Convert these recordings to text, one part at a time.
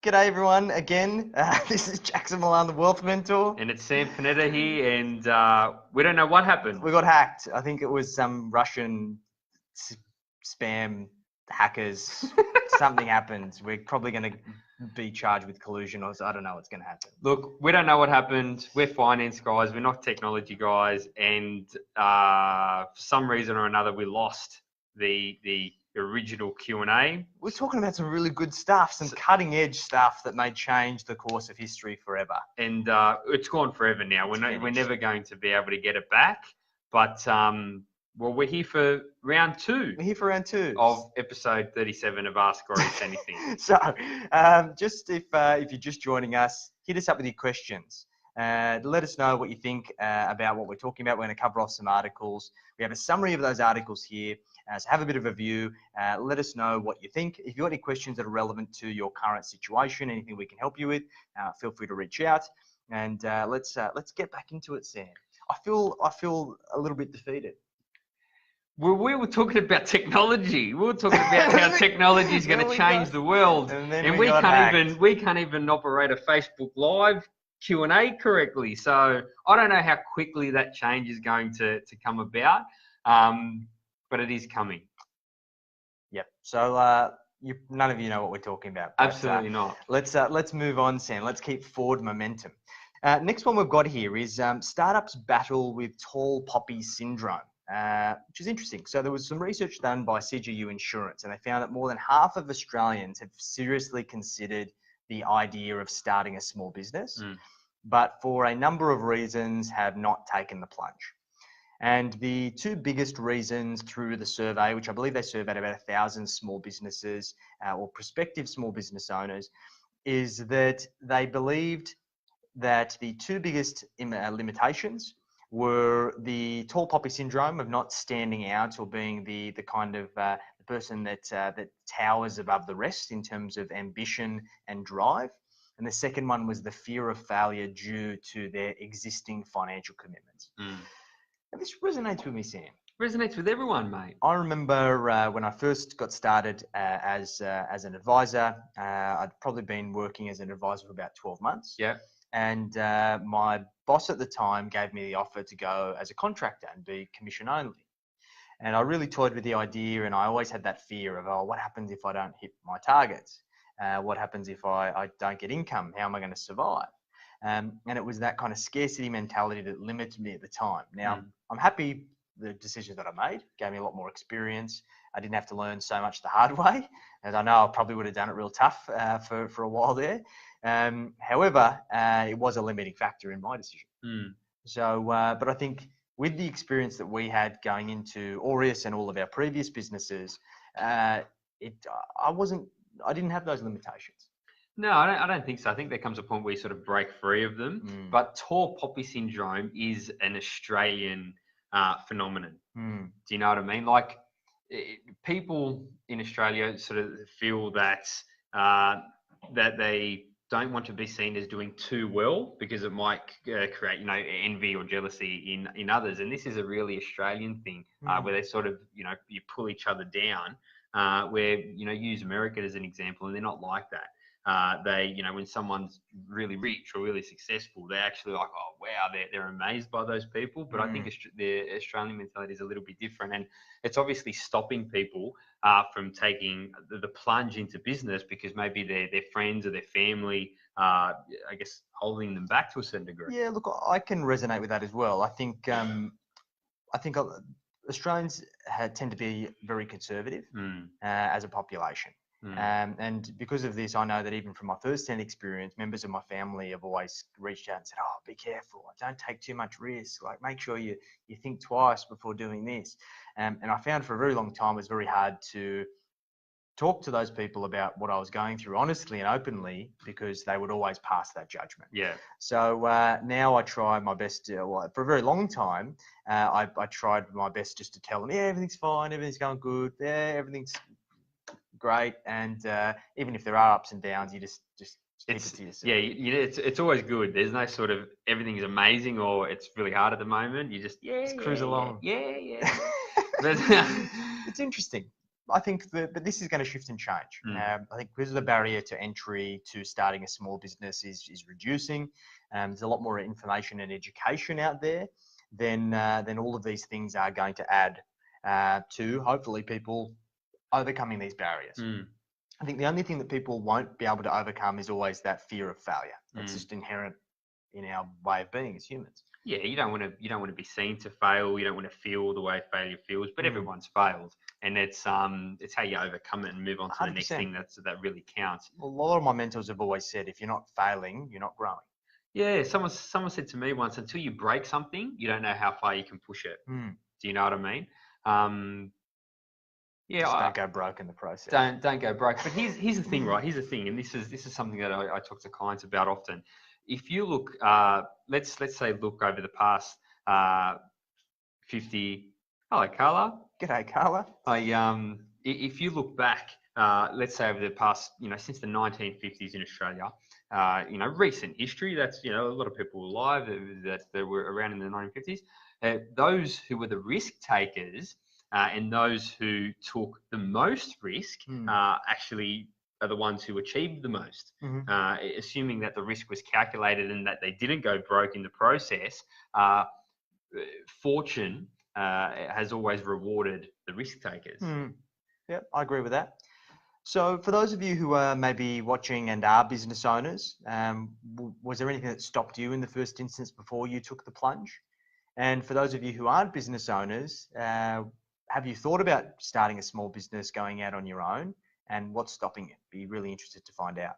G'day everyone, again, this is Jackson Millan, the Wealth Mentor. And it's Sam Panetta here, and we don't know what happened. We got hacked. I think it was some Russian spam hackers. Something happened. We're probably going to be charged with collusion, or I don't know what's going to happen. Look, we don't know what happened. We're finance guys, we're not technology guys, and for some reason or another, we lost the original Q&A. We're talking about some really good stuff, some cutting edge stuff that may change the course of history forever. And it's gone forever now. We're never going to be able to get it back. But we're here for round two. We're here for round two of episode 37 of Ask Aureus Anything. So, just if you're just joining us, hit us up with your questions. Let us know what you think about what we're talking about. We're going to cover off some articles. We have a summary of those articles here. So have a bit of a view. Let us know what you think. If you've got any questions that are relevant to your current situation, anything we can help you with, feel free to reach out. And let's get back into it, Sam. I feel a little bit defeated. Well, we were talking about technology. We were talking about how technology is going to change the world, and we can't even operate a Facebook Live Q&A correctly. So I don't know how quickly that change is going to come about, but it is coming. Yep. So none of you know what we're talking about. But, absolutely not. Let's move on, Sam. Let's keep forward momentum. Next one we've got here is startups battle with tall poppy syndrome. Which is interesting. So there was some research done by CGU Insurance, and they found that more than half of Australians have seriously considered the idea of starting a small business, but for a number of reasons have not taken the plunge. And the two biggest reasons through the survey, which I believe they surveyed about 1,000 small businesses or prospective small business owners, is that they believed that the two biggest limitations were the tall poppy syndrome of not standing out or being the kind of the person that towers above the rest in terms of ambition and drive. And the second one was the fear of failure due to their existing financial commitments. And this resonates with me, Sam. Resonates with everyone, mate. I remember when I first got started as an advisor, I'd probably been working as an advisor for about 12 months. Yeah. And my boss at the time gave me the offer to go as a contractor and be commission only. And I really toyed with the idea, and I always had that fear of, oh, what happens if I don't hit my targets? What happens if I don't get income? How am I going to survive? And it was that kind of scarcity mentality that limited me at the time. Now, I'm happy the decisions that I made gave me a lot more experience. I didn't have to learn so much the hard way, and I know I probably would have done it real tough for a while there. However, it was a limiting factor in my decision. So, but I think with the experience that we had going into Aureus and all of our previous businesses, I didn't have those limitations. No, I don't think so. I think there comes a point where you sort of break free of them. But tall poppy syndrome is an Australian phenomenon. Do you know what I mean? Like people in Australia sort of feel that that they don't want to be seen as doing too well because it might create, envy or jealousy in others. And this is a really Australian thing where they sort of, you pull each other down. Where use America as an example, and they're not like that. They, when someone's really rich or really successful, they're actually like, oh wow, they're amazed by those people. But I think the Australian mentality is a little bit different, and it's obviously stopping people from taking the plunge into business because maybe their friends or their family, I guess, holding them back to a certain degree. Yeah, look, I can resonate with that as well. I think Australians tend to be very conservative as a population. And because of this, I know that even from my first-hand experience, members of my family have always reached out and said, oh, be careful. Don't take too much risk. Like, make sure you think twice before doing this. And I found for a very long time it was very hard to talk to those people about what I was going through honestly and openly because they would always pass that judgment. Yeah. So now I try my best for a very long time, I tried my best just to tell them, yeah, everything's fine, everything's going good, yeah, everything's great. And even if there are ups and downs, you just keep it to yourself. Yeah, it's always good. There's no sort of everything's amazing or it's really hard at the moment. You just cruise along. Yeah. It's interesting. I think but this is going to shift and change. I think because of the barrier to entry to starting a small business is reducing. There's a lot more information and education out there. Then all of these things are going to add to hopefully people overcoming these barriers. I think the only thing that people won't be able to overcome is always that fear of failure. That's just inherent in our way of being as humans. Yeah, you don't want to be seen to fail. You don't want to feel the way failure feels. But everyone's failed, and it's how you overcome it and move on to 100%. The next thing that really counts. Well, a lot of my mentors have always said, if you're not failing, you're not growing. Yeah, someone said to me once, until you break something, you don't know how far you can push it. Do you know what I mean? Yeah, just don't go broke in the process. Don't go broke. But here's the thing, right? Here's the thing, and this is something that I talk to clients about often. If you look, let's say look over the past 50. Hello, Carla. G'day, Carla. If you look back, let's say over the past, since the 1950s in Australia, recent history. That's a lot of people alive that were around in the 1950s. Those who were the risk takers and those who took the most risk actually are the ones who achieved the most, assuming that the risk was calculated and that they didn't go broke in the process. Fortune has always rewarded the risk takers. Yeah, I agree with that. So for those of you who are maybe watching and are business owners, was there anything that stopped you in the first instance before you took the plunge? And for those of you who aren't business owners, have you thought about starting a small business, going out on your own? And what's stopping it? Be really interested to find out.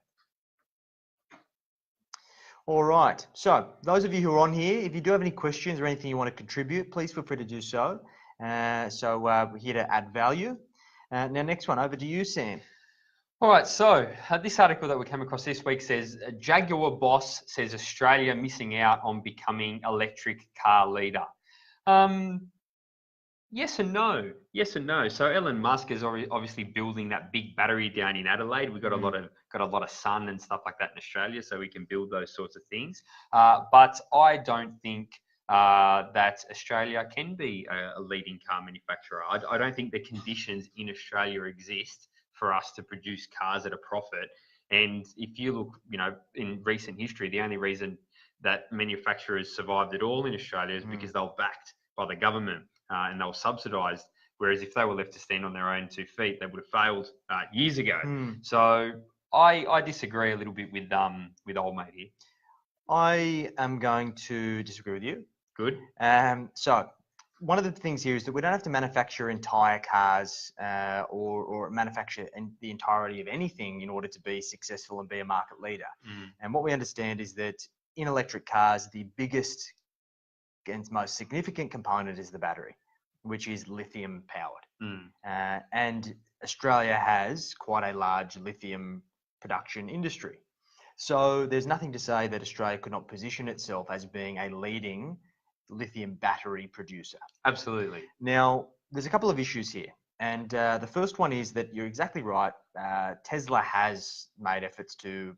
All right. So those of you who are on here, if you do have any questions or anything you want to contribute, please feel free to do so. We're here to add value. Now, next one, over to you, Sam. All right. So this article that we came across this week says, Jaguar boss says Australia missing out on becoming electric car leader. Yes and no. Yes and no. So Elon Musk is obviously building that big battery down in Adelaide. We've got a lot of sun and stuff like that in Australia, so we can build those sorts of things. But I don't think that Australia can be a leading car manufacturer. I don't think the conditions in Australia exist for us to produce cars at a profit. And if you look, in recent history, the only reason that manufacturers survived at all in Australia is because they were backed by the government. And they were subsidised, whereas if they were left to stand on their own 2 feet, they would have failed years ago. So I disagree a little bit with old mate here. I am going to disagree with you. Good. So one of the things here is that we don't have to manufacture entire cars or manufacture the entirety of anything in order to be successful and be a market leader. And what we understand is that in electric cars, the biggest and most significant component is the battery, which is lithium powered. And Australia has quite a large lithium production industry. So there's nothing to say that Australia could not position itself as being a leading lithium battery producer. Absolutely. Now, there's a couple of issues here. And the first one is that you're exactly right. Tesla has made efforts to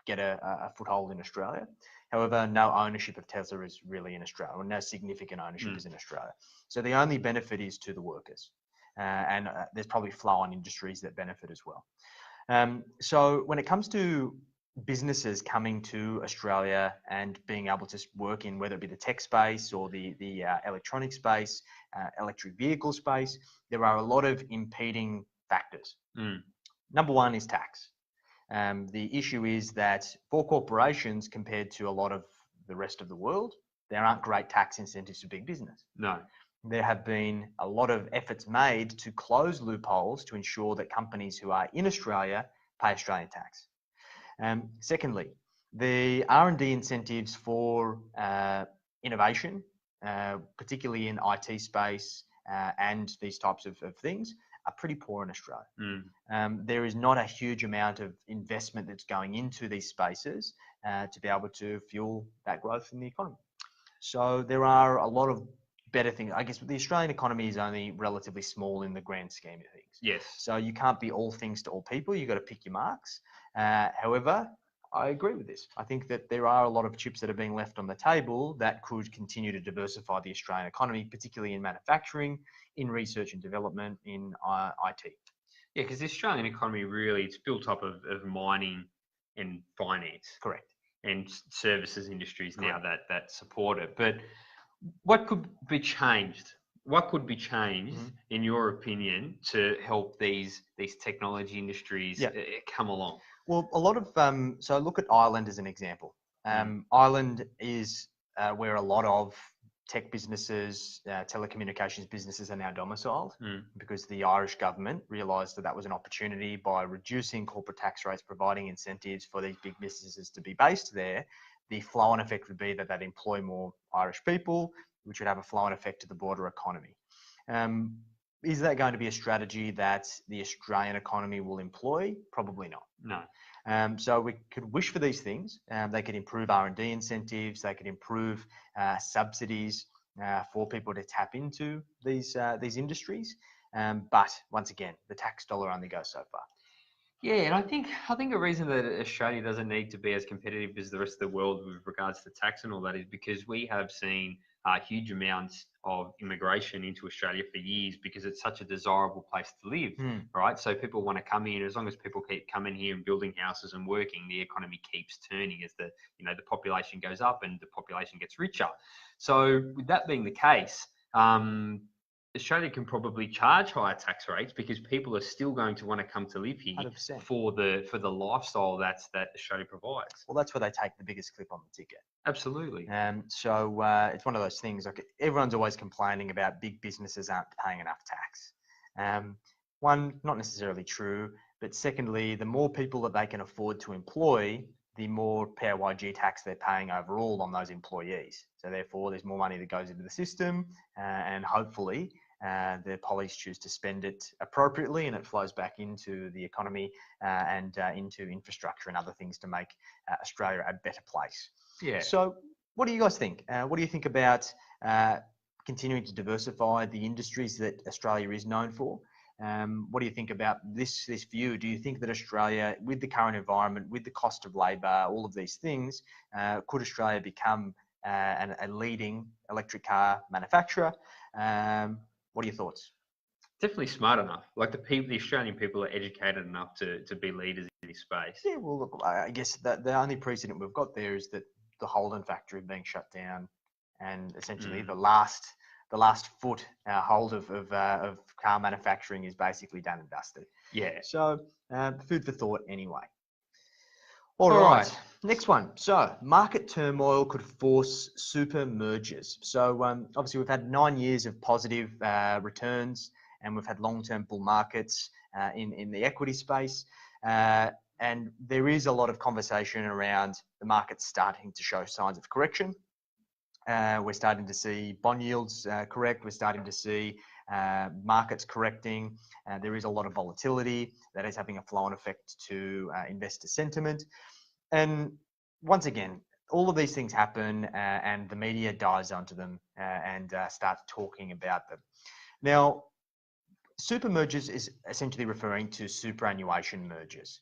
get a foothold in Australia. However, no ownership of Tesla is really in Australia, or no significant ownership is in Australia. So the only benefit is to the workers. And there's probably flow-on industries that benefit as well. So when it comes to businesses coming to Australia and being able to work in, whether it be the tech space or the electronic space, electric vehicle space, there are a lot of impeding factors. Number one is tax. The issue is that for corporations, compared to a lot of the rest of the world, there aren't great tax incentives for big business. No. There have been a lot of efforts made to close loopholes to ensure that companies who are in Australia pay Australian tax. Secondly, the R&D incentives for innovation, particularly in IT space and these types of things, are pretty poor in Australia. There is not a huge amount of investment that's going into these spaces to be able to fuel that growth in the economy. So there are a lot of better things. I guess the Australian economy is only relatively small in the grand scheme of things. Yes. So you can't be all things to all people. You've got to pick your marks. However, I agree with this. I think that there are a lot of chips that are being left on the table that could continue to diversify the Australian economy, particularly in manufacturing, in research and development, in IT. Yeah, because the Australian economy really, it's built up of mining and finance. Correct. And services industries now Correct. that support it. But what could be changed? What could be changed, in your opinion, to help these technology industries come along? Well, a lot of so look at Ireland as an example. Ireland is where a lot of tech businesses, telecommunications businesses are now domiciled, because the Irish government realised that that was an opportunity by reducing corporate tax rates, providing incentives for these big businesses to be based there. The flow-on effect would be that they'd employ more Irish people, which would have a flow-on effect to the broader economy. Is that going to be a strategy that the Australian economy will employ? Probably not. No. So we could wish for these things. They could improve R&D incentives. They could improve subsidies for people to tap into these industries. But once again, the tax dollar only goes so far. Yeah, and I think a reason that Australia doesn't need to be as competitive as the rest of the world with regards to tax and all that is because we have seen huge amounts of immigration into Australia for years because it's such a desirable place to live, right? So people want to come here, and as long as people keep coming here and building houses and working, the economy keeps turning as the population goes up and the population gets richer. So with that being the case, Australia can probably charge higher tax rates because people are still going to want to come to live here 100%. for the lifestyle that Australia provides. Well, that's where they take the biggest clip on the ticket. Absolutely. So it's one of those things. Like everyone's always complaining about big businesses aren't paying enough tax. One, not necessarily true, but secondly, the more people that they can afford to employ, the more PAYG tax they're paying overall on those employees. So therefore, there's more money that goes into the system, and hopefully the police choose to spend it appropriately and it flows back into the economy and into infrastructure and other things to make Australia a better place. Yeah. So what do you guys think? What do you think about continuing to diversify the industries that Australia is known for? What do you think about this view? Do you think that Australia, with the current environment, with the cost of labour, all of these things, could Australia become a leading electric car manufacturer? What are your thoughts? Definitely smart enough. Like the Australian people are educated enough to be leaders in this space. Yeah, well, look, I guess that the only precedent we've got there is that the Holden factory being shut down, and essentially the last foot hold of car manufacturing is basically done and dusted. Yeah. So food for thought anyway. All right. Next one. So market turmoil could force super mergers. So obviously we've had 9 years of positive returns, and we've had long-term bull markets in the equity space. And there is a lot of conversation around the market starting to show signs of correction. We're starting to see bond yields correct. We're starting to see markets correcting. There is a lot of volatility that is having a flow-on effect to investor sentiment. And once again, all of these things happen and the media dives onto them and starts talking about them. Now, super mergers is essentially referring to superannuation mergers.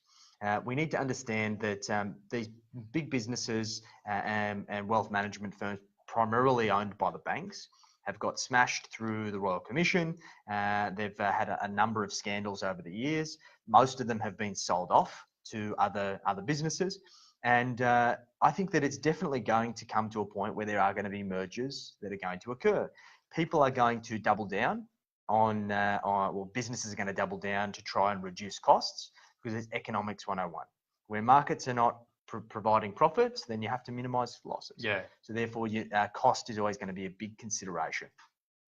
We need to understand that these big businesses and wealth management firms, primarily owned by the banks, have got smashed through the Royal Commission. They've had a number of scandals over the years. Most of them have been sold off to other businesses. And I think that it's definitely going to come to a point where there are going to be mergers that are going to occur. People are going to double down well, businesses are going to double down to try and reduce costs, because it's economics 101. Where markets are not providing profits, then you have to minimize losses. Yeah. So therefore, cost is always going to be a big consideration.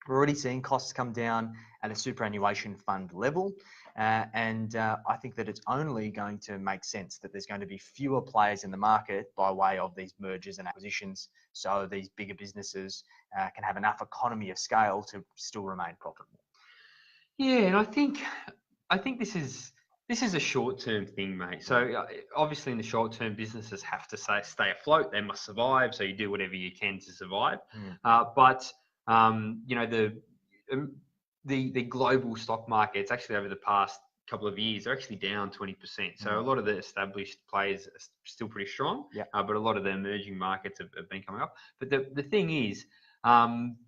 We're already seeing costs come down at a superannuation fund level. And I think that it's only going to make sense that there's going to be fewer players in the market by way of these mergers and acquisitions, so these bigger businesses can have enough economy of scale to still remain profitable. Yeah, and I think this is a short-term thing, mate. So obviously in the short term, businesses have to stay afloat. They must survive. So you do whatever you can to survive. But the global stock market, it's actually over the past couple of years, they're actually down 20%. So a lot of the established players are still pretty strong, but a lot of the emerging markets have been coming up. But the thing is,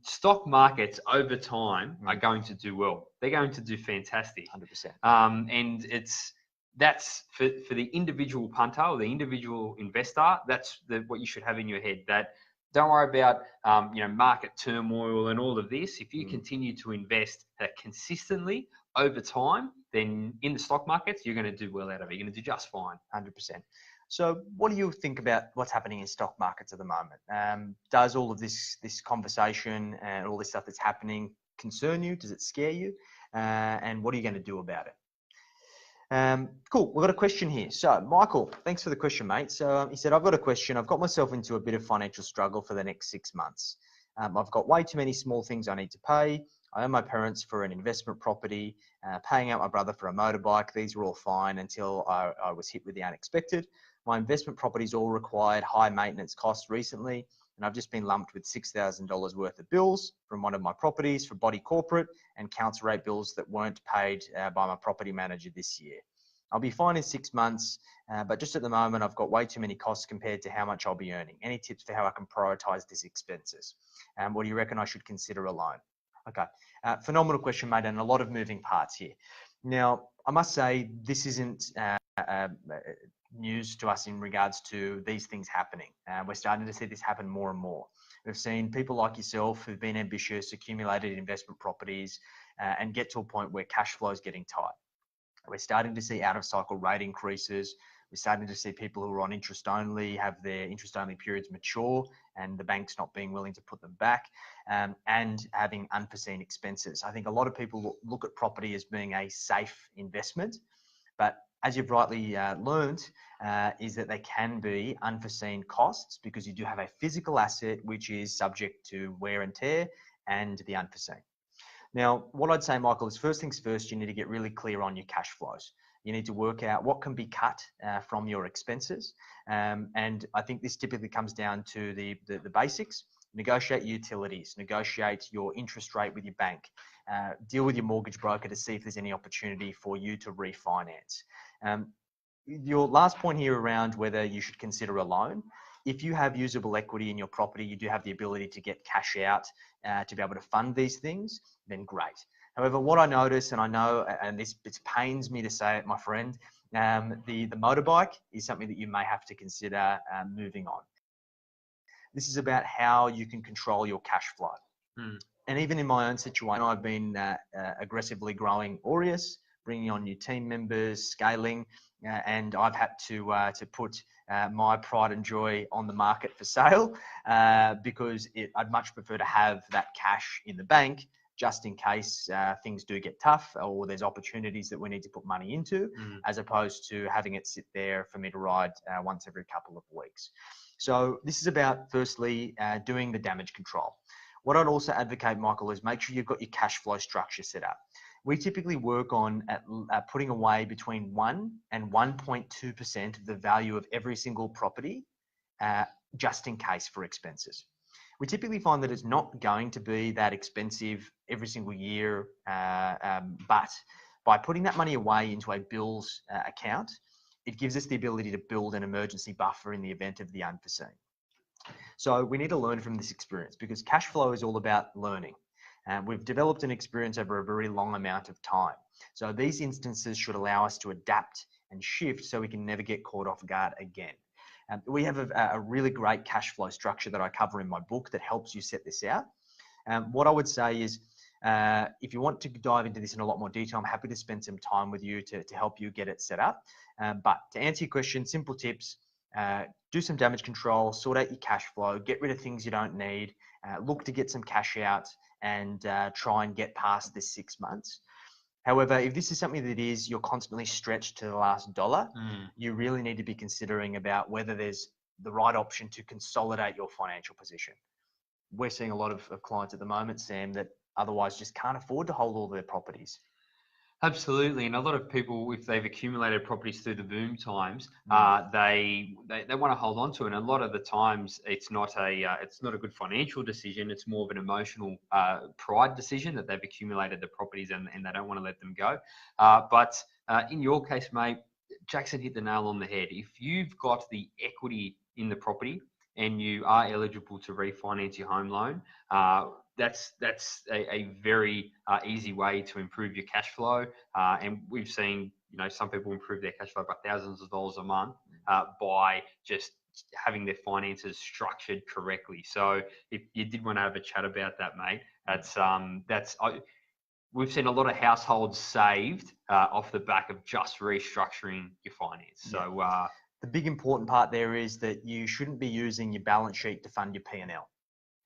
stock markets over time are going to do well. They're going to do fantastic. 100%. And that's for the individual punter or the individual investor. That's what you should have in your head. That don't worry about market turmoil and all of this. If you continue to invest consistently over time, then in the stock markets you're going to do well out of it. You're going to do just fine. 100%. So what do you think about what's happening in stock markets at the moment? Does all of this conversation and all this stuff that's happening concern you? Does it scare you? And what are you going to do about it? Cool. We've got a question here. So Michael, thanks for the question, mate. So he said, I've got a question. I've got myself into a bit of financial struggle for the next 6 months. I've got way too many small things I need to pay. I owe my parents for an investment property, paying out my brother for a motorbike. These were all fine until I was hit with the unexpected. My investment properties all required high maintenance costs recently, and I've just been lumped with $6,000 worth of bills from one of my properties for body corporate and council rate bills that weren't paid by my property manager this year. I'll be fine in 6 months, but just at the moment, I've got way too many costs compared to how much I'll be earning. Any tips for how I can prioritize these expenses? What do you reckon I should consider a loan? Okay, phenomenal question, mate, and a lot of moving parts here. Now, I must say, this isn't news to us in regards to these things happening. We're starting to see this happen more and more. We've seen people like yourself who've been ambitious, accumulated investment properties, and get to a point where cash flow is getting tight. We're starting to see out-of-cycle rate increases. We're starting to see people who are on interest only have their interest only periods mature and the bank's not being willing to put them back, and having unforeseen expenses. I think a lot of people look at property as being a safe investment, but as you've rightly learned, is that there can be unforeseen costs because you do have a physical asset which is subject to wear and tear and the unforeseen. Now, what I'd say, Michael, is first things first, you need to get really clear on your cash flows. You need to work out what can be cut from your expenses. And I think this typically comes down to the basics. Negotiate your utilities, negotiate your interest rate with your bank, deal with your mortgage broker to see if there's any opportunity for you to refinance. Your last point here around whether you should consider a loan, if you have usable equity in your property, you do have the ability to get cash out to be able to fund these things, then great. However, what I notice, and I know, and it pains me to say it, my friend, the motorbike is something that you may have to consider moving on. This is about how you can control your cash flow. And even in my own situation, I've been aggressively growing Aureus, bringing on new team members, scaling, and I've had to put my pride and joy on the market for sale because I'd much prefer to have that cash in the bank just in case things do get tough or there's opportunities that we need to put money into, as opposed to having it sit there for me to ride once every couple of weeks. So this is about, firstly, doing the damage control. What I'd also advocate, Michael, is make sure you've got your cash flow structure set up. We typically work on putting away between 1 and 1.2% of the value of every single property, just in case for expenses. We typically find that it's not going to be that expensive every single year, but by putting that money away into a bills account, it gives us the ability to build an emergency buffer in the event of the unforeseen. So we need to learn from this experience because cash flow is all about learning. We've developed an experience over a very long amount of time. So these instances should allow us to adapt and shift so we can never get caught off guard again. We have a really great cash flow structure that I cover in my book that helps you set this out. What I would say is, if you want to dive into this in a lot more detail, I'm happy to spend some time with you to help you get it set up. But to answer your question, simple tips, do some damage control, sort out your cash flow, get rid of things you don't need, look to get some cash out and try and get past this 6 months. However, if this is something that you're constantly stretched to the last dollar, you really need to be considering about whether there's the right option to consolidate your financial position. We're seeing a lot of clients at the moment, Sam, that otherwise just can't afford to hold all their properties. Absolutely, and a lot of people, if they've accumulated properties through the boom times, they want to hold on to it. And a lot of the times, it's not a good financial decision. It's more of an emotional pride decision that they've accumulated the properties and they don't want to let them go. But in your case, mate, Jackson hit the nail on the head. If you've got the equity in the property and you are eligible to refinance your home loan, that's a very easy way to improve your cash flow. And we've seen, some people improve their cash flow by thousands of dollars a month by just having their finances structured correctly. So if you did want to have a chat about that, mate, we've seen a lot of households saved off the back of just restructuring your finance. So the big important part there is that you shouldn't be using your balance sheet to fund your P&L.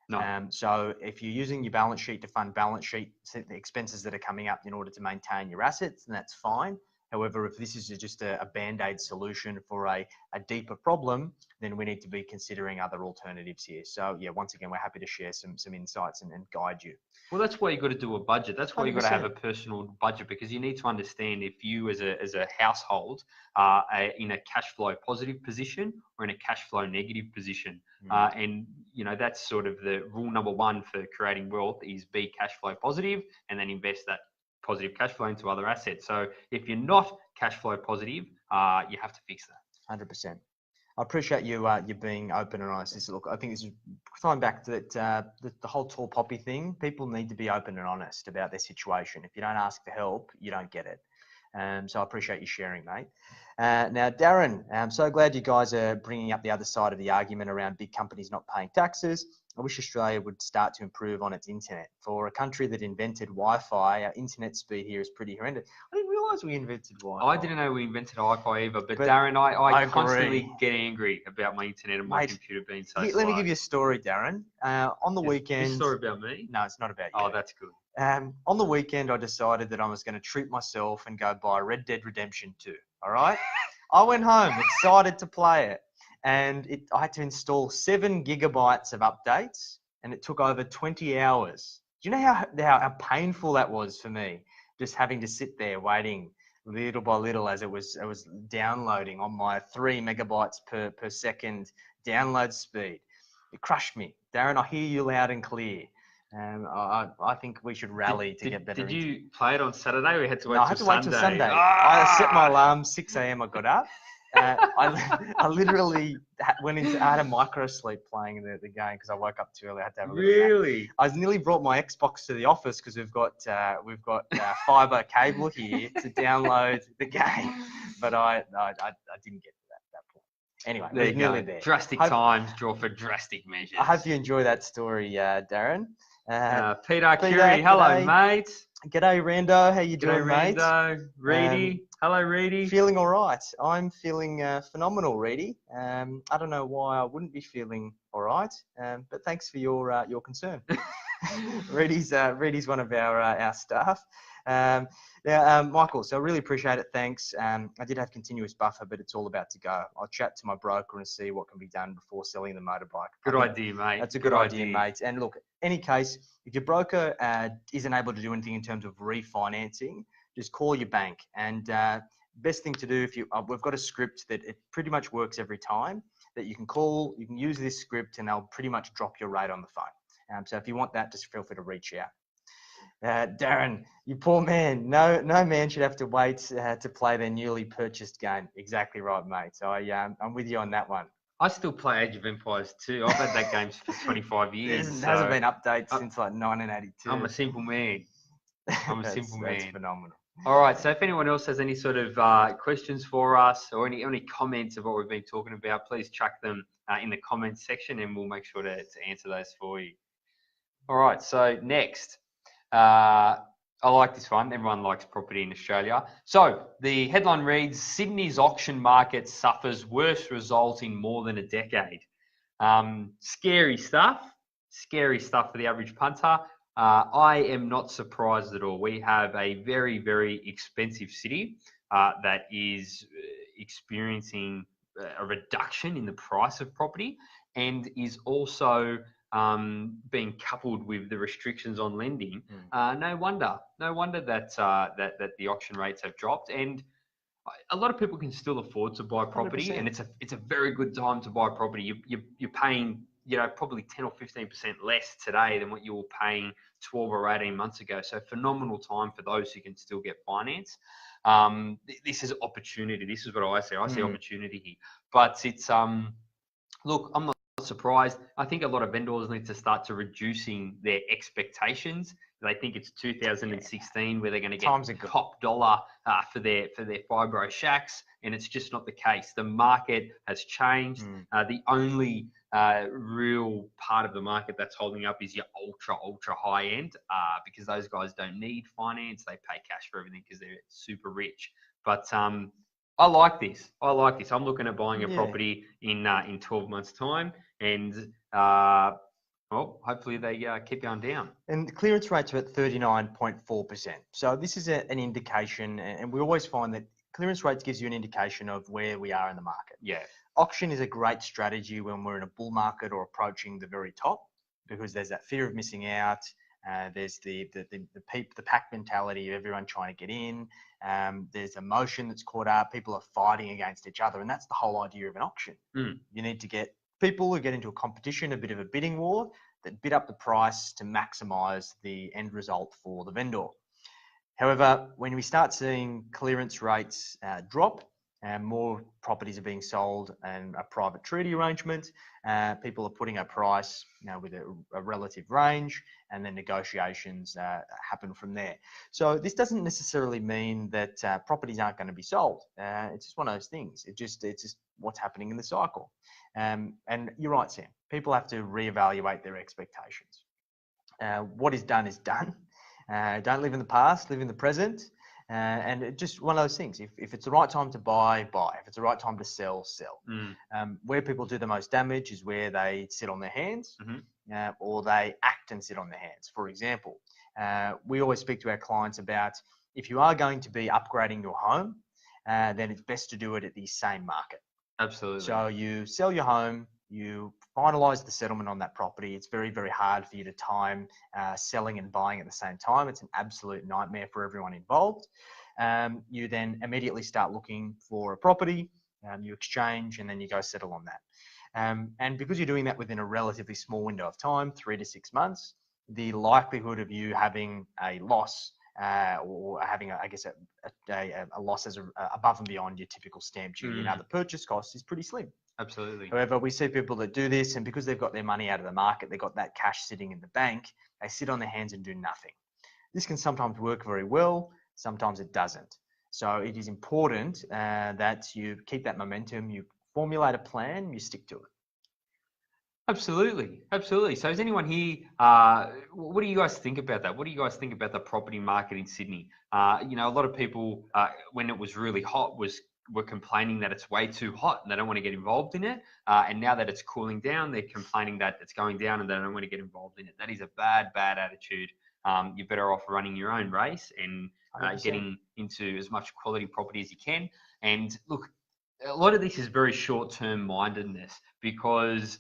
No. So if you're using your balance sheet to fund balance sheet the expenses that are coming up in order to maintain your assets, then that's fine. However, if this is just a band-aid solution for a deeper problem, then we need to be considering other alternatives here. So yeah, once again, we're happy to share some insights and guide you. Well, that's why you've got to do a budget. That's why 100%. you've got to have a personal budget, because you need to understand if you as a household are in a cash flow positive position or in a cash flow negative position. And that's sort of the rule number one for creating wealth is be cash flow positive and then invest that positive cash flow into other assets. So if you're not cash flow positive, you have to fix that. 100%. I appreciate you being open and honest. Look, I think this is tying back to the whole tall poppy thing. People need to be open and honest about their situation. If you don't ask for help, you don't get it. So I appreciate you sharing, mate. Now, Darren, I'm so glad you guys are bringing up the other side of the argument around big companies not paying taxes. I wish Australia would start to improve on its internet. For a country that invented Wi-Fi, our internet speed here is pretty horrendous. I didn't realise we invented Wi-Fi. I didn't know we invented Wi-Fi either, but Darren, I constantly get angry about my internet and my computer being so slow. Let me give you a story, Darren. On the weekend... Is this story about me? No, it's not about you. Oh, that's good. On the weekend, I decided that I was going to treat myself and go buy Red Dead Redemption 2, all right? I went home excited to play it, and I had to install 7 gigabytes of updates, and it took over 20 hours. Do you know how painful that was for me, just having to sit there waiting little by little as it was downloading on my 3 megabytes per second download speed? It crushed me. Darren, I hear you loud and clear. I think we should rally to get better. Did you play it on Saturday? We had to wait No, till Sunday. I had to wait till Sunday. I set my alarm 6 a.m. I got up. I literally I had a micro sleep playing the game because I woke up too early. I had to have a Really? I nearly brought my Xbox to the office because we've got fiber cable here to download the game, but I didn't get to that point. Anyway, there you nearly go. there. Drastic times draw for drastic measures. I hope you enjoy that story, Darren. Peter Curie, hello, g'day. Mate. G'day, Rando. How you doing, mate? Rando. Reedy. Hello, Reedy. Feeling all right. I'm feeling phenomenal, Reedy. I don't know why I wouldn't be feeling all right, but thanks for your concern. Reedy's one of our staff. Michael, so I really appreciate it. Thanks. I did have continuous buffer, but it's all about to go. I'll chat to my broker and see what can be done before selling the motorbike. Good idea, mate. That's a good idea, mate. And look, any case, if your broker isn't able to do anything in terms of refinancing, just call your bank. And best thing to do, we've got a script that it pretty much works every time that you can call. You can use this script, and they'll pretty much drop your rate on the phone. So if you want that, just feel free to reach out. Darren, you poor man. No man should have to wait to play their newly purchased game. Exactly right, mate. So I'm with you on that one. I still play Age of Empires 2. I've had that game for 25 years. There hasn't been updates since like 1982. I'm a simple man. That's phenomenal. All right. So if anyone else has any sort of questions for us or any comments of what we've been talking about, please chuck them in the comments section, and we'll make sure to answer those for you. All right. So next. I like this one. Everyone likes property in Australia. So the headline reads, Sydney's auction market suffers worst result in more than a decade. Scary stuff for the average punter. I am not surprised at all. We have a very, very expensive city that is experiencing a reduction in the price of property and is also being coupled with the restrictions on lending. No wonder that the auction rates have dropped, and a lot of people can still afford to buy property, 100%. and it's a very good time to buy property. You're paying probably 10 or 15% less today than what you were paying 12 or 18 months ago. So phenomenal time for those who can still get finance. This is opportunity. This is what I see. I see opportunity here. But it's look, I'm not surprised. I think a lot of vendors need to start to reducing their expectations. They think it's 2016 where they're going to get top dollar for their fibro shacks, and it's just not the case. The market has changed. The only real part of the market that's holding up is your ultra high end, because those guys don't need finance. They pay cash for everything because they're super rich. But I like this. I'm looking at buying a property in 12 months' time, and well, hopefully they keep going down. And the clearance rates are at 39.4%. So this is an indication, and we always find that clearance rates gives you an indication of where we are in the market. Yeah. Auction is a great strategy when we're in a bull market or approaching the very top, because there's that fear of missing out. There's the pack mentality of everyone trying to get in. There's emotion that's caught up. People are fighting against each other, and that's the whole idea of an auction. You need to get people who get into a competition, a bit of a bidding war, that bid up the price to maximize the end result for the vendor. However, when we start seeing clearance rates drop, and more properties are being sold and a private treaty arrangement, people are putting a price, with a relative range, and then negotiations happen from there. So this doesn't necessarily mean that properties aren't going to be sold. It's just one of those things. It's just what's happening in the cycle. And you're right, Sam. People have to reevaluate their expectations. What is done is done. Don't live in the past, live in the present. And it's just one of those things. If it's the right time to buy, buy. If it's the right time to sell, sell. Where people do the most damage is where they sit on their hands, or they act and sit on their hands. For example, we always speak to our clients about, if you are going to be upgrading your home, then it's best to do it at the same market. Absolutely. So you sell your home, you finalize the settlement on that property. It's very, very hard for you to time selling and buying at the same time. It's an absolute nightmare for everyone involved. You then immediately start looking for a property, you exchange, and then you go settle on that. And because you're doing that within a relatively small window of time, 3 to 6 months, the likelihood of you having a loss or having, a loss as above and beyond your typical stamp duty and other purchase costs is pretty slim. Absolutely. However, we see people that do this, and because they've got their money out of the market, they've got that cash sitting in the bank, they sit on their hands and do nothing. This can sometimes work very well, sometimes it doesn't. So it is important that you keep that momentum, you formulate a plan, you stick to it. Absolutely. So is anyone here, what do you guys think about that? What do you guys think about the property market in Sydney? A lot of people, when it was really hot, were complaining that it's way too hot and they don't want to get involved in it. And now that it's cooling down, they're complaining that it's going down and they don't want to get involved in it. That is a bad attitude. You're better off running your own race and getting into as much quality property as you can. And look, a lot of this is very short-term mindedness, because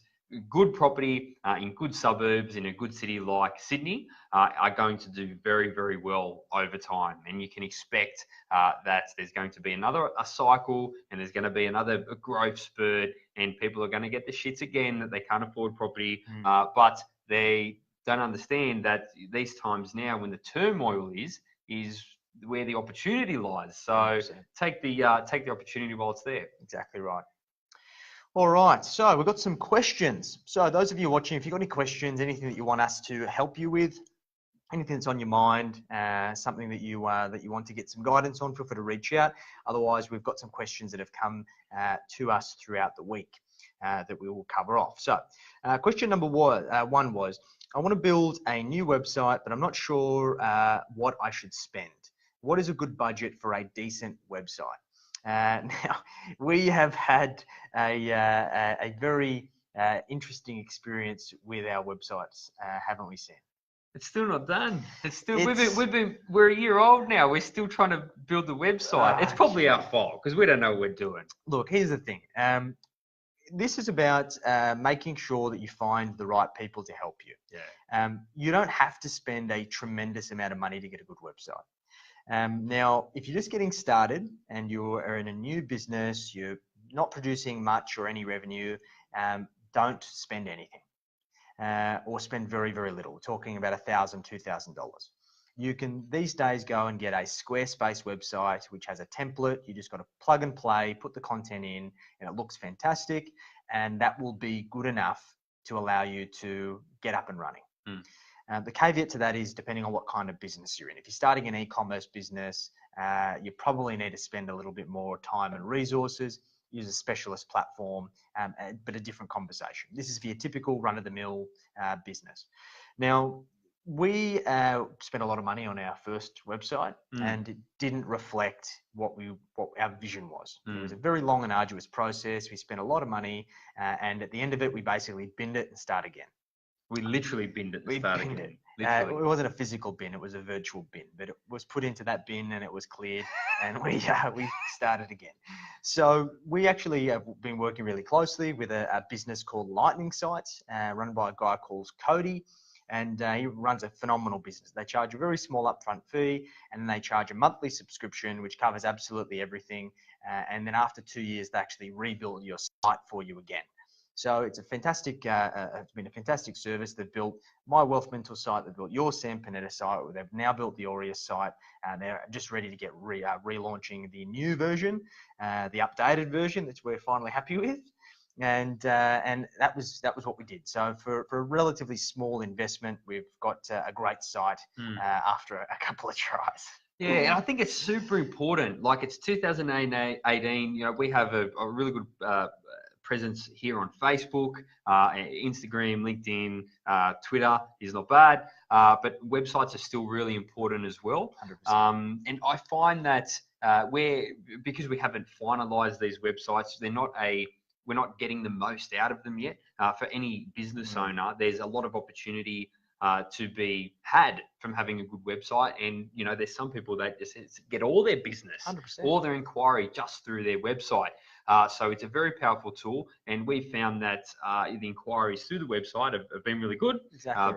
good property in good suburbs in a good city like Sydney are going to do very, very well over time. And you can expect that there's going to be a cycle, and there's going to be another growth spurt, and people are going to get the shits again that they can't afford property. But they don't understand that these times now, when the turmoil is where the opportunity lies. So 100%. Take the opportunity while it's there. Exactly right. All right, so we've got some questions. So those of you watching, if you've got any questions, anything that you want us to help you with, anything that's on your mind, something that you want to get some guidance on, feel free to reach out. Otherwise, we've got some questions that have come to us throughout the week that we will cover off. So question number one was, I want to build a new website, but I'm not sure what I should spend. What is a good budget for a decent website? Now, we have had a very interesting experience with our websites, haven't we, Sam? It's still not done. We're a year old now. We're still trying to build the website. It's probably our fault because we don't know what we're doing. Look, here's the thing. This is about making sure that you find the right people to help you. Yeah. You don't have to spend a tremendous amount of money to get a good website. Now, if you're just getting started and you are in a new business, you're not producing much or any revenue, don't spend anything or spend very, very little. We're talking about $1,000, $2,000. You can these days go and get a Squarespace website, which has a template. You just got to plug and play, put the content in, and it looks fantastic. And that will be good enough to allow you to get up and running. The caveat to that is depending on what kind of business you're in. If you're starting an e-commerce business, you probably need to spend a little bit more time and resources, use a specialist platform, but a different conversation. This is for your typical run-of-the-mill business. Now, we spent a lot of money on our first website, and it didn't reflect what our vision was. It was a very long and arduous process. We spent a lot of money, and at the end of it, we basically binned it and start again. We literally binned it. It wasn't a physical bin; it was a virtual bin. But it was put into that bin, and it was cleared, and we started again. So we actually have been working really closely with a business called Lightning Sites, run by a guy called Cody. And he runs a phenomenal business. They charge a very small upfront fee, and then they charge a monthly subscription, which covers absolutely everything. And then after 2 years, they actually rebuild your site for you again. So it's a fantastic, it's been a fantastic service. They've built my Wealth Mentor site. They've built your Sam Panetta site. They've now built the Aureus site. They're just ready to get relaunching the new version, the updated version that we're finally happy with. And that was what we did. So for a relatively small investment, we've got a great site after a couple of tries. Yeah, and I think it's super important. Like it's 2018. You know, we have a really good presence here on Facebook, Instagram, LinkedIn, Twitter is not bad, but websites are still really important as well. 100%. And I find that because we haven't finalized these websites, we're not getting the most out of them yet. For any business owner, there's a lot of opportunity to be had from having a good website. And, you know, there's some people that just get all their business, 100%. all their inquiry just through their website. So it's a very powerful tool. And we found that the inquiries through the website have been really good,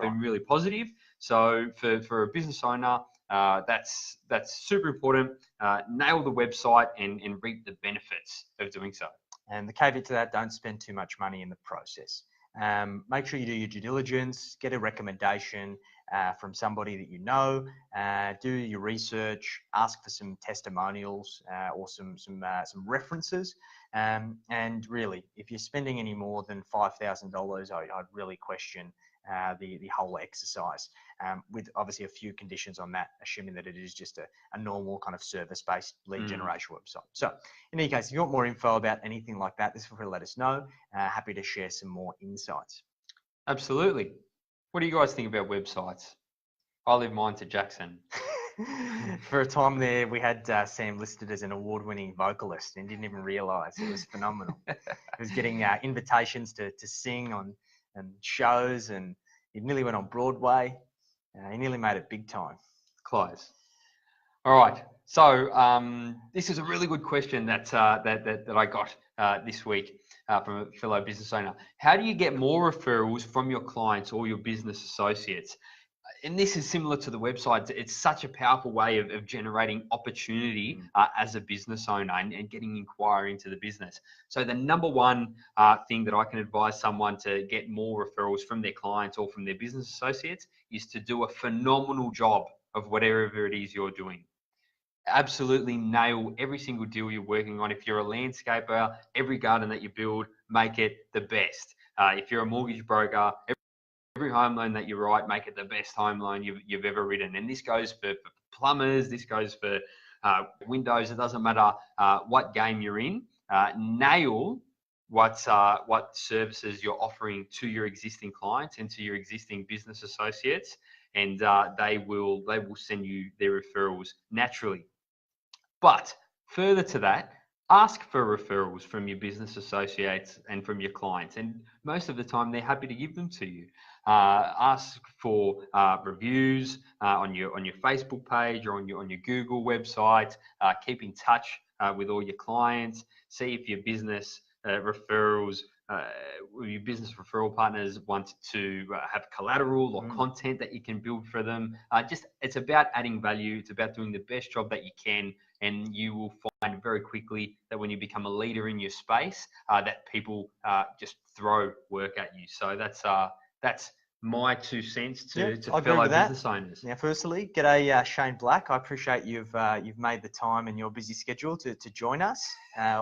been really positive. So for a business owner, that's super important. Nail the website and reap the benefits of doing so. And the caveat to that, don't spend too much money in the process. Make sure you do your due diligence, get a recommendation from somebody that you know, do your research, ask for some testimonials or some references. And really, if you're spending any more than $5,000, I'd really question the whole exercise, with obviously a few conditions on that, assuming that it is just a normal kind of service-based lead generation website. So in any case, if you want more info about anything like that, this feel free to let us know. Happy to share some more insights. Absolutely. What do you guys think about websites? I leave mine to Jackson. For a time there, we had Sam listed as an award-winning vocalist and didn't even realise. It was phenomenal. He was getting invitations to sing on shows, and he nearly went on Broadway. He nearly made it big time. Close. All right. So this is a really good question that I got this week from a fellow business owner. How do you get more referrals from your clients or your business associates? And this is similar to the website. It's such a powerful way of generating opportunity as a business owner and getting inquiry into the business. So the number one thing that I can advise someone to get more referrals from their clients or from their business associates is to do a phenomenal job of whatever it is you're doing. Absolutely nail every single deal you're working on. If you're a landscaper, every garden that you build, make it the best. If you're a mortgage broker, every home loan that you write, make it the best home loan you've ever written. And this goes for plumbers, this goes for windows. It doesn't matter what game you're in. Nail what services you're offering to your existing clients and to your existing business associates, and they will send you their referrals naturally. But further to that, ask for referrals from your business associates and from your clients, and most of the time they're happy to give them to you. Ask for reviews on your Facebook page or on your Google website. Keep in touch with all your clients. See if your business referrals, your business referral partners want to have collateral or content that you can build for them. It's about adding value. It's about doing the best job that you can, and you will find very quickly that when you become a leader in your space, that people just throw work at you. So that's my 2 cents to I agree fellow with that. business owners. Now, firstly, g'day Shane Black. I appreciate you've made the time in your busy schedule to join us.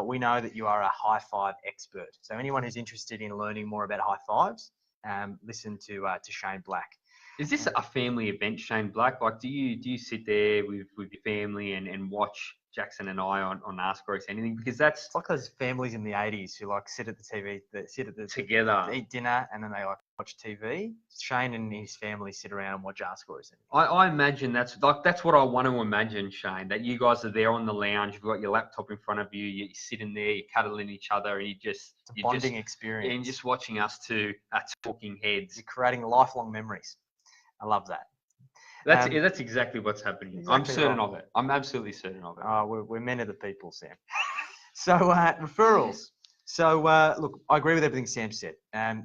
We know that you are a high five expert. So anyone who's interested in learning more about high fives, listen to Shane Black. Is this a family event, Shane Black? Like, do you sit there with your family and watch Jackson and I on Ask Aureus anything? Because that's It's like those families in the 80s who like sit at the TV, together, eat dinner, and then they like watch TV. Shane and his family sit around and watch Ask Aureus anything. I imagine that's what I want to imagine, Shane, that you guys are there on the lounge, you've got your laptop in front of you, you're sitting there, you're cuddling each other, and It's a bonding experience. And just watching us two talking heads. You're creating lifelong memories. I love that. That's exactly what's happening. Exactly I'm certain right. of it. I'm absolutely certain of it. Oh, we're men of the people, Sam. So referrals. So look, I agree with everything Sam said.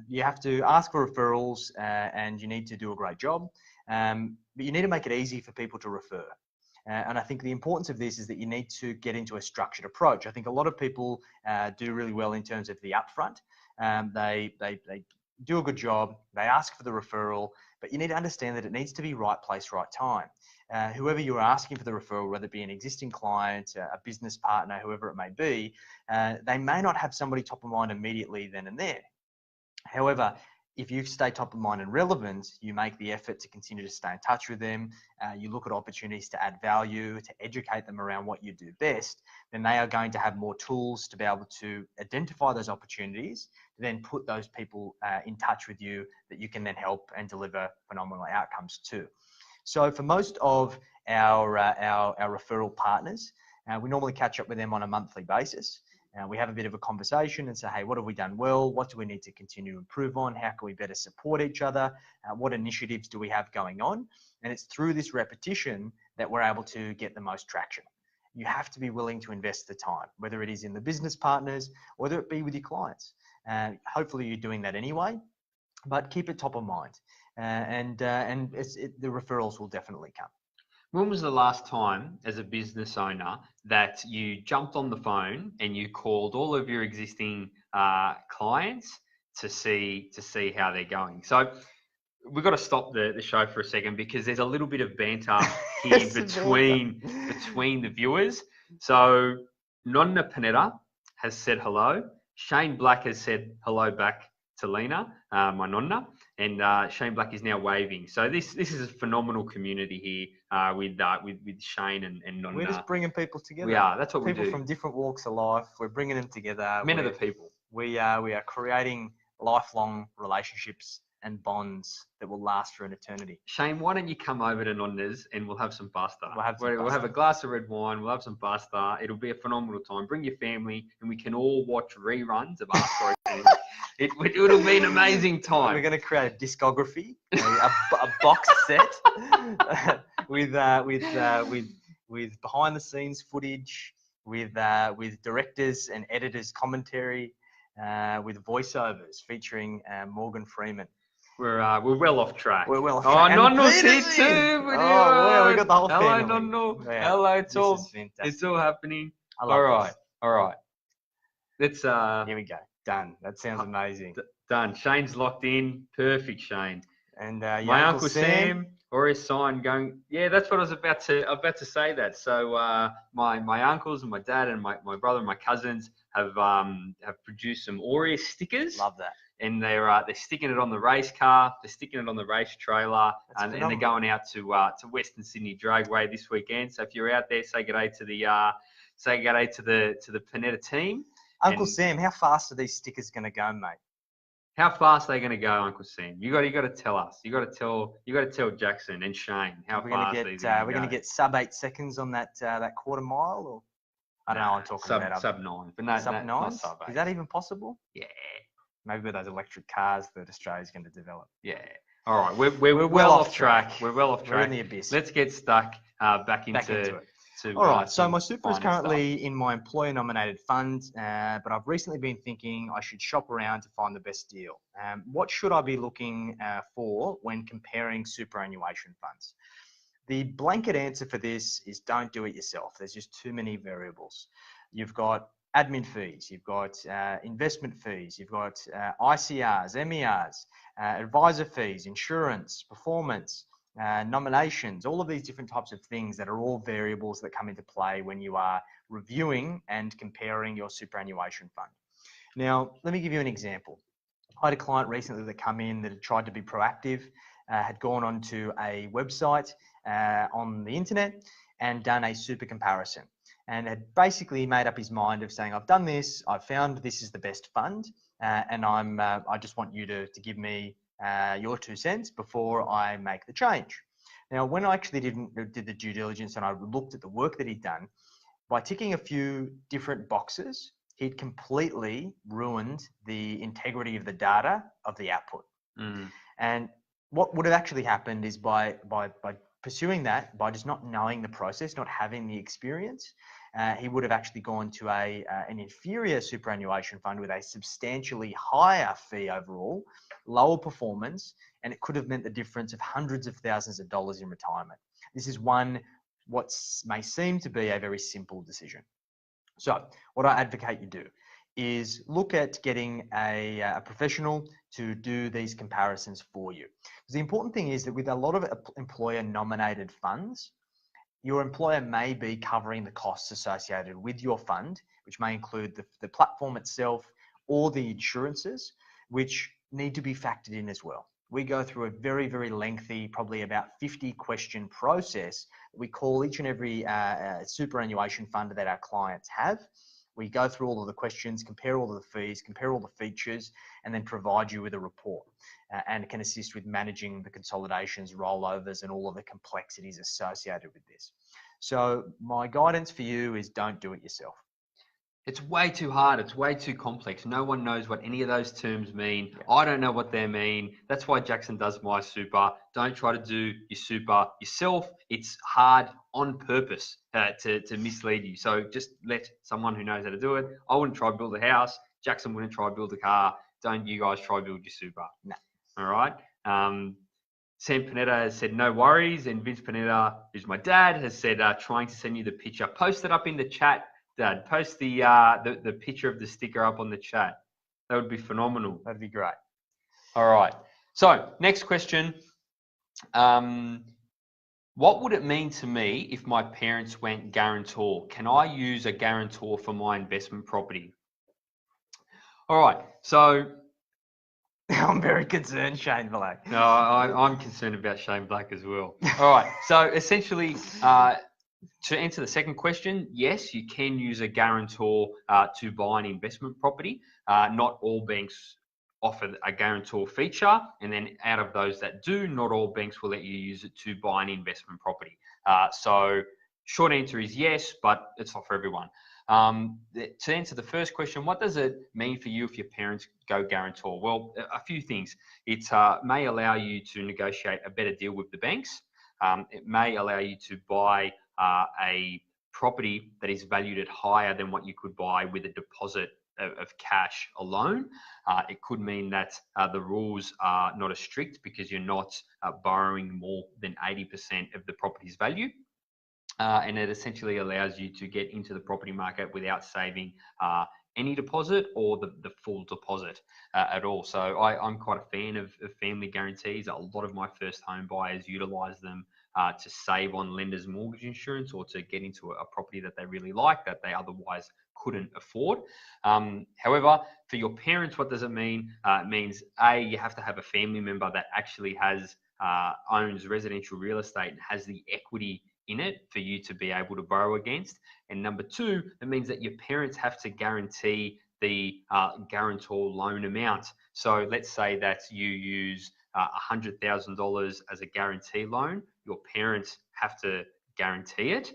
You have to ask for referrals, and you need to do a great job. But you need to make it easy for people to refer. And I think the importance of this is that you need to get into a structured approach. I think a lot of people do really well in terms of the upfront. They do a good job. They ask for the referral, but you need to understand that it needs to be right place, right time. Whoever you're asking for the referral, whether it be an existing client, a business partner, whoever it may be, they may not have somebody top of mind immediately then and there. However, if you stay top of mind and relevant, you make the effort to continue to stay in touch with them, you look at opportunities to add value, to educate them around what you do best, then they are going to have more tools to be able to identify those opportunities, to then put those people in touch with you that you can then help and deliver phenomenal outcomes to. So for most of our referral partners, we normally catch up with them on a monthly basis. We have a bit of a conversation and say, hey, what have we done well? What do we need to continue to improve on? How can we better support each other? What initiatives do we have going on? And it's through this repetition that we're able to get the most traction. You have to be willing to invest the time, whether it is in the business partners, or whether it be with your clients. Hopefully you're doing that anyway, but keep it top of mind. The referrals will definitely come. When was the last time, as a business owner, that you jumped on the phone and you called all of your existing clients to see how they're going? So we've got to stop the show for a second, because there's a little bit of banter here between the viewers. So Nonna Panetta has said hello. Shane Black has said hello back to Lena, my nonna, and Shane Black is now waving. So this is a phenomenal community here with Shane and Nonna. We're just bringing people together. We are. That's what we do. People from different walks of life. We're bringing them together. Men of the people. We are creating lifelong relationships and bonds that will last for an eternity. Shane, why don't you come over to Nonna's and we'll have some pasta. We'll have a glass of red wine. We'll have some pasta. It'll be a phenomenal time. Bring your family and we can all watch reruns of Ask Aureus. It'll be an amazing time. We're going to create a discography, a box set with behind the scenes footage, with directors and editors commentary, with voiceovers featuring Morgan Freeman. We're well off track. We're well off track. Oh, Nonno's here too. Well, we got the whole family. Hello, Nonno. Yeah, hello, it's all happening. All right. Let's here we go. Done. That sounds amazing. Done. Shane's locked in. Perfect, Shane. And my Uncle Sam, Aureus sign going. Yeah, that's what I was about to say. That. So my uncles and my dad and my brother and my cousins have produced some Aureus stickers. Love that. And they're sticking it on the race car, they're sticking it on the race trailer, and they're going out to Western Sydney Dragway this weekend. So if you're out there, say g'day to the Panetta team. Uncle Sam, how fast are these stickers going to go, mate? How fast are they going to go, Uncle Sam? You got to tell us. You got to tell Jackson and Shane how fast these are. We're going to get sub 8 seconds on that quarter mile, or I don't know. I'm talking about sub 9, but no, sub 9. Is that even possible? Yeah. Maybe with those electric cars that Australia's going to develop. Yeah. All right. We're well off track. We're well off track. We're in the abyss. Let's get stuck back into it. All right. So my super is currently in my employer-nominated fund, but I've recently been thinking I should shop around to find the best deal. What should I be looking for when comparing superannuation funds? The blanket answer for this is don't do it yourself. There's just too many variables. You've got admin fees, you've got investment fees, you've got ICRs, MERs, advisor fees, insurance, performance, nominations, all of these different types of things that are all variables that come into play when you are reviewing and comparing your superannuation fund. Now, let me give you an example. I had a client recently that come in that had tried to be proactive, had gone onto a website on the internet and done a super comparison, and had basically made up his mind of saying, I've done this, I've found this is the best fund, and I just want you to give me your 2 cents before I make the change. Now, when I actually did the due diligence and I looked at the work that he'd done, by ticking a few different boxes, he'd completely ruined the integrity of the data of the output. And what would have actually happened is by pursuing that, by just not knowing the process, not having the experience, he would have actually gone to an inferior superannuation fund with a substantially higher fee overall, lower performance, and it could have meant the difference of hundreds of thousands of dollars in retirement. This is what may seem to be a very simple decision. So what I advocate you do is look at getting a professional to do these comparisons for you. Because the important thing is that with a lot of employer-nominated funds, your employer may be covering the costs associated with your fund, which may include the platform itself or the insurances, which need to be factored in as well. We go through a very, very lengthy, probably about 50-question process that we call each and every superannuation fund that our clients have. We go through all of the questions, compare all of the fees, compare all the features, and then provide you with a report, and can assist with managing the consolidations, rollovers, and all of the complexities associated with this. So my guidance for you is don't do it yourself. It's way too hard. It's way too complex. No one knows what any of those terms mean. Yeah. I don't know what they mean. That's why Jackson does my super. Don't try to do your super yourself. It's hard on purpose to mislead you. So just let someone who knows how to do it. I wouldn't try to build a house. Jackson wouldn't try to build a car. Don't you guys try to build your super. No. All right. Sam Panetta has said no worries. And Vince Panetta, who's my dad, has said trying to send you the picture. Post it up in the chat. Dad, post the picture of the sticker up on the chat. That would be phenomenal. That'd be great. All right. So next question. What would it mean to me if my parents went guarantor? Can I use a guarantor for my investment property? All right. So I'm very concerned, Shane Black. No, I'm concerned about Shane Black as well. All right. So essentially, to answer the second question, yes, you can use a guarantor to buy an investment property. Not all banks offer a guarantor feature, and then out of those that do, not all banks will let you use it to buy an investment property. So short answer is yes, but it's not for everyone. To answer the first question, what does it mean for you if your parents go guarantor? Well, a few things. It may allow you to negotiate a better deal with the banks. It may allow you to buy a property that is valued at higher than what you could buy with a deposit of cash alone. It could mean that the rules are not as strict because you're not borrowing more than 80% of the property's value. And it essentially allows you to get into the property market without saving any deposit or the full deposit at all. So I'm quite a fan of family guarantees. A lot of my first home buyers utilize them to save on lender's mortgage insurance or to get into a property that they really like that they otherwise couldn't afford. However, for your parents, what does it mean? It means you have to have a family member that actually owns residential real estate and has the equity in it for you to be able to borrow against. And number two, it means that your parents have to guarantee the guarantor loan amount. So let's say that you use $100,000 as a guarantee loan. Your parents have to guarantee it,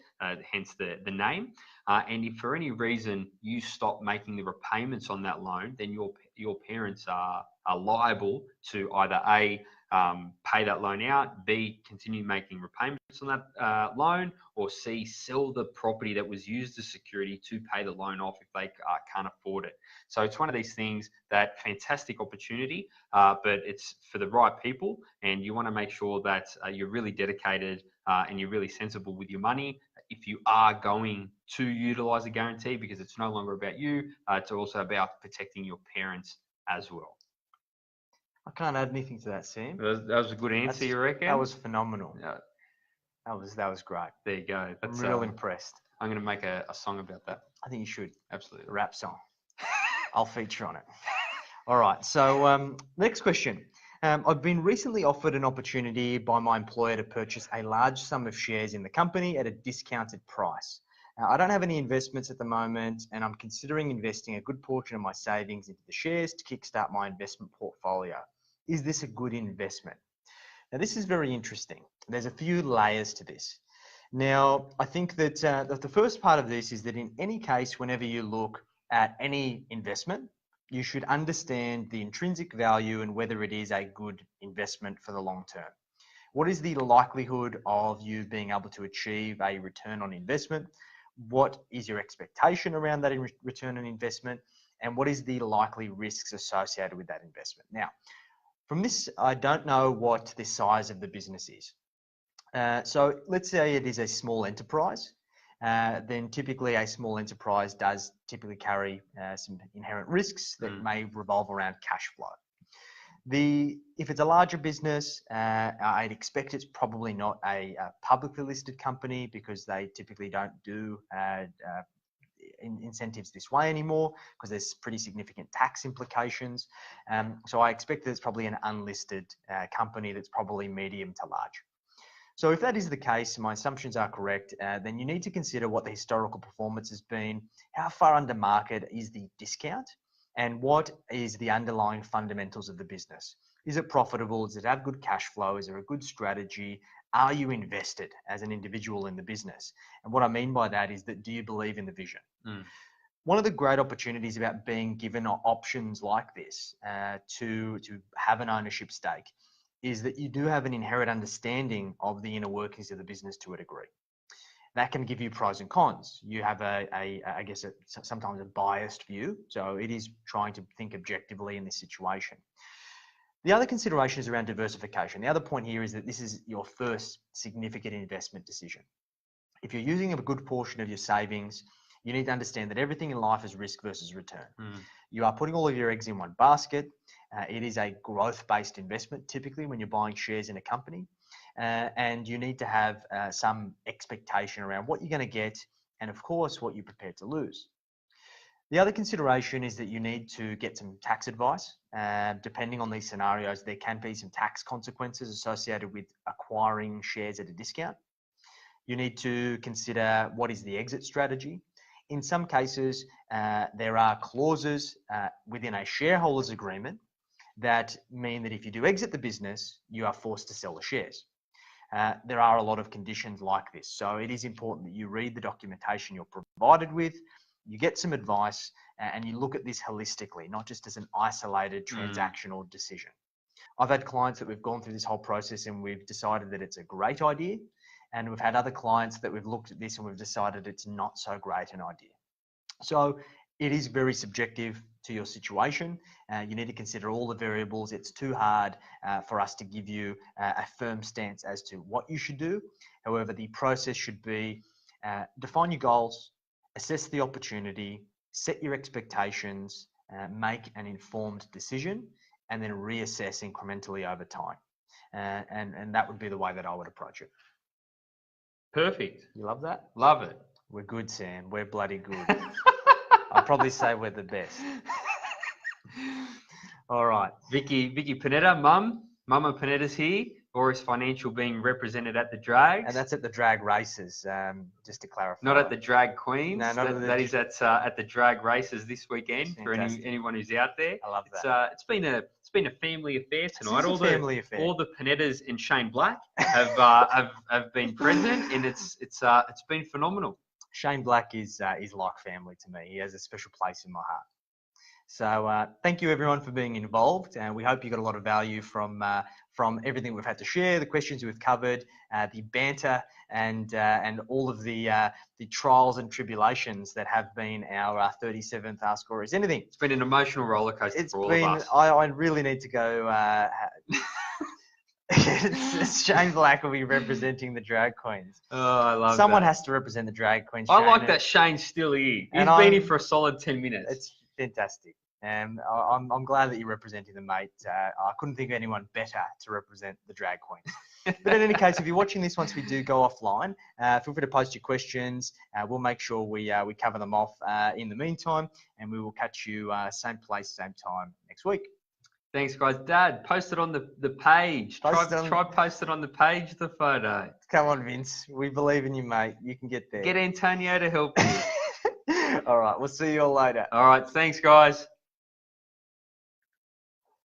hence the name. And if for any reason you stop making the repayments on that loan, then your parents are liable to either pay that loan out, B, continue making repayments on that loan, or C, sell the property that was used as security to pay the loan off if they can't afford it. So it's one of these things that fantastic opportunity, but it's for the right people, and you want to make sure that you're really dedicated and you're really sensible with your money. if you are going to utilize a guarantee, because it's no longer about you, it's also about protecting your parents as well. I can't add anything to that, Sam. That was a good answer, you reckon? That was phenomenal. Yeah. That was great. There you go. I'm real impressed. I'm going to make a song about that. I think you should. Absolutely. A rap song. I'll feature on it. All right. So next question. I've been recently offered an opportunity by my employer to purchase a large sum of shares in the company at a discounted price. I don't have any investments at the moment, and I'm considering investing a good portion of my savings into the shares to kickstart my investment portfolio. Is this a good investment? Now, this is very interesting. There's a few layers to this. Now, I think that the first part of this is that in any case, whenever you look at any investment, you should understand the intrinsic value and whether it is a good investment for the long term. What is the likelihood of you being able to achieve a return on investment? What is your expectation around that return on investment? And what is the likely risks associated with that investment? Now, from this, I don't know what the size of the business is. So let's say it is a small enterprise. Then typically a small enterprise does typically carry some inherent risks that may revolve around cash flow. If it's a larger business, I'd expect it's probably not a publicly listed company, because they typically don't do incentives this way anymore, because there's pretty significant tax implications. So I expect that it's probably an unlisted company that's probably medium to large. So if that is the case, my assumptions are correct, then you need to consider what the historical performance has been, how far under market is the discount, and what is the underlying fundamentals of the business. Is it profitable? Does it have good cash flow? Is there a good strategy? Are you invested as an individual in the business? And what I mean by that is that, do you believe in the vision? One of the great opportunities about being given options like this to have an ownership stake is that you do have an inherent understanding of the inner workings of the business to a degree. That can give you pros and cons. You have I guess, sometimes a biased view. So it is trying to think objectively in this situation. The other consideration is around diversification. The other point here is that this is your first significant investment decision. If you're using a good portion of your savings, you need to understand that everything in life is risk versus return. You are putting all of your eggs in one basket. It is a growth-based investment, typically, when you're buying shares in a company. And you need to have some expectation around what you're going to get, and of course, what you're prepared to lose. The other consideration is that you need to get some tax advice. Depending on these scenarios, there can be some tax consequences associated with acquiring shares at a discount. You need to consider what is the exit strategy. In some cases, there are clauses within a shareholders agreement that mean that if you do exit the business, you are forced to sell the shares. There are a lot of conditions like this. So it is important that you read the documentation you're provided with, you get some advice, and you look at this holistically, not just as an isolated transactional decision. I've had clients that we've gone through this whole process and we've decided that it's a great idea. And we've had other clients that we've looked at this and we've decided it's not so great an idea. So it is very subjective to your situation. You need to consider all the variables. It's too hard for us to give you a firm stance as to what you should do. However, the process should be define your goals, assess the opportunity, set your expectations, make an informed decision, and then reassess incrementally over time. And that would be the way that I would approach it. Perfect. You love that? Love it. We're good, Sam. We're bloody good. I'd probably say we're the best. All right. Vicky Panetta, Mama Panetta's here. Aureus Financial being represented at the drags. And that's at the drag races, just to clarify. Not at the drag queens. No, that is at the drag races this weekend. Fantastic. For anyone who's out there. I love that. It's been a family affair tonight. It's a family affair. All the Panettas and Shane Black have been present, and it's been phenomenal. Shane Black is like family to me. He has a special place in my heart. So thank you everyone for being involved, and we hope you got a lot of value from everything we've had to share, the questions we've covered, the banter, and all of the trials and tribulations that have been our 37th Ask Aureus Anything. It's been an emotional roller coaster for all of us. I really need to go Shane Black will be representing the drag queens. Oh, I love Someone that. has to represent the drag queens. I Shane, like that Shane's still here. He's And been here for a solid 10 minutes. It's fantastic. I'm glad that you're representing them, mate. I couldn't think of anyone better to represent the drag queens. But in any case, if you're watching this once we do go offline, feel free to post your questions. We'll make sure we cover them off in the meantime, and we will catch you same place, same time next week. Thanks, guys. Dad, post it on the page. Try post it on the page, the photo. Come on, Vince. We believe in you, mate. You can get there. Get Antonio to help you. All right. We'll see you all later. All right. Thanks, guys.